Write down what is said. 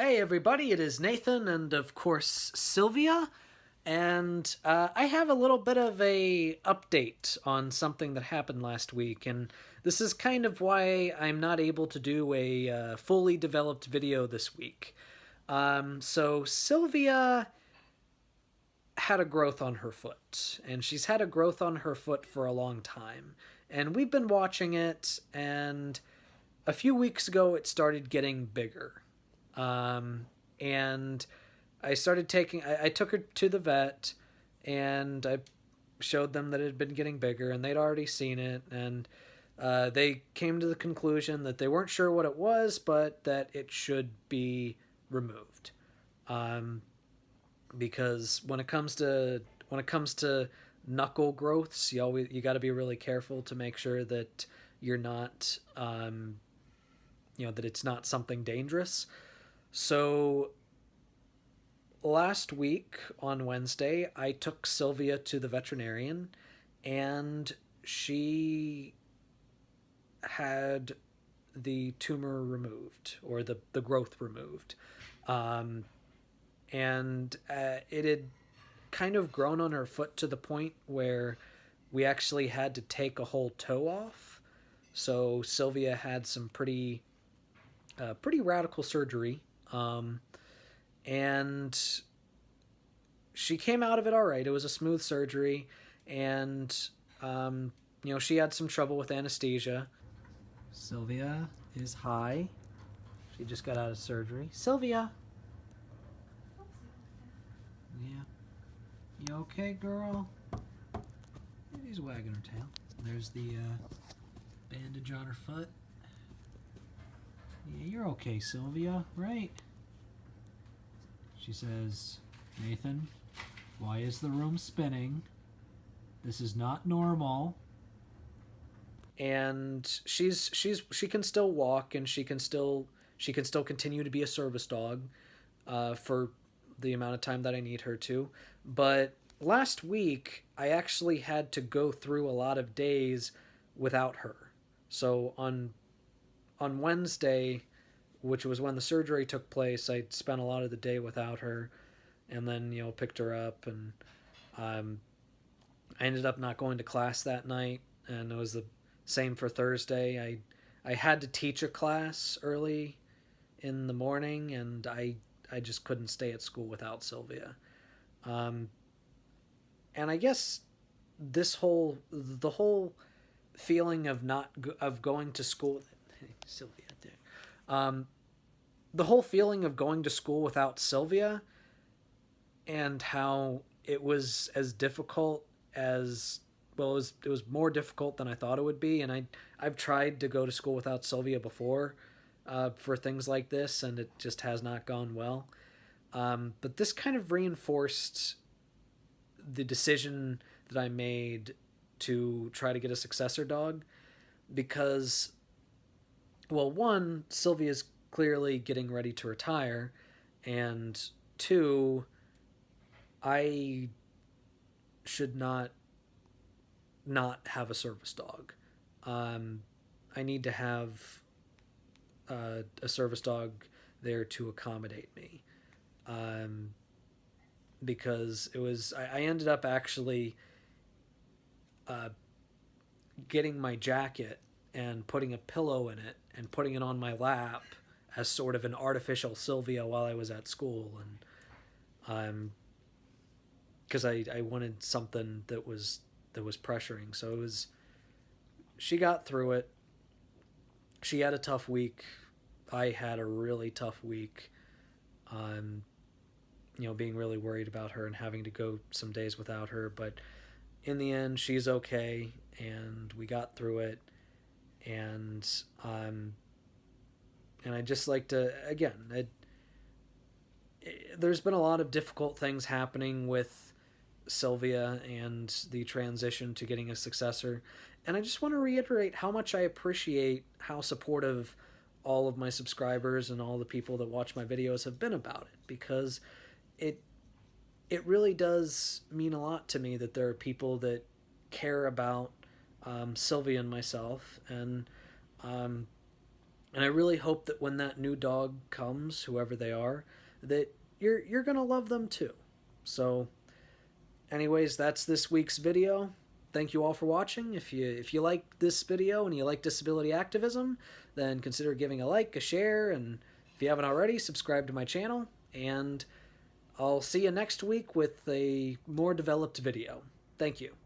Hey everybody, it is Nathan and of course Sylvia, and I have a little bit of a update on something that happened last week, and this is kind of why I'm not able to do a fully developed video this week. So Sylvia had a growth on her foot, and she's had a growth on her foot for a long time, and we've been watching it, and a few weeks ago it started getting bigger. And I took her to the vet, and I showed them that it had been getting bigger, and they'd already seen it, and they came to the conclusion that they weren't sure what it was, but that it should be removed. Um, because when it comes to knuckle growths, you got to be really careful to make sure that you're not that it's not something dangerous. So last week on Wednesday, I took Sylvia to the veterinarian, and she had the tumor removed, or the growth removed. Um, and it had kind of grown on her foot to the point where we actually had to take a whole toe off. So Sylvia had some pretty radical surgery. And she came out of it all right. It was a smooth surgery, and she had some trouble with anesthesia. Sylvia is high. She just got out of surgery. Sylvia. Yeah. You okay, girl? She's wagging her tail. There's the bandage on her foot. Yeah, you're okay, Sylvia, right? She says, Nathan, why is the room spinning? This is not normal. And she can still walk, and she can still continue to be a service dog for the amount of time that I need her to. But last week I actually had to go through a lot of days without her. So on Wednesday, which was when the surgery took place, I spent a lot of the day without her, and then picked her up, and I ended up not going to class that night, and it was the same for Thursday. I had to teach a class early in the morning, and I just couldn't stay at school without Sylvia. And I guess the whole feeling of going to school, Sylvia, the whole feeling of going to school without Sylvia, and how it was as difficult as it was more difficult than I thought it would be. And I've tried to go to school without Sylvia before for things like this, and it just has not gone well. But this kind of reinforced the decision that I made to try to get a successor dog, because, well, one, Sylvia's clearly getting ready to retire, and two, I should not have a service dog. I need to have a service dog there to accommodate me. Because I ended up actually getting my jacket and putting a pillow in it and putting it on my lap as sort of an artificial Sylvia while I was at school, and because I wanted something that was pressuring. So she got through it. She had a tough week. I had a really tough week. Being really worried about her and having to go some days without her, but in the end she's okay, and we got through it. And I just like to, again, there's been a lot of difficult things happening with Sylvia and the transition to getting a successor, and I just want to reiterate how much I appreciate how supportive all of my subscribers and all the people that watch my videos have been about it, because it really does mean a lot to me that there are people that care about Sylvia and myself, and And I really hope that when that new dog comes, whoever they are, that you're gonna love them too. So, anyways, that's this week's video. Thank you all for watching. If you like this video and you like disability activism, then consider giving a like, a share, and if you haven't already, subscribe to my channel. And I'll see you next week with a more developed video. Thank you.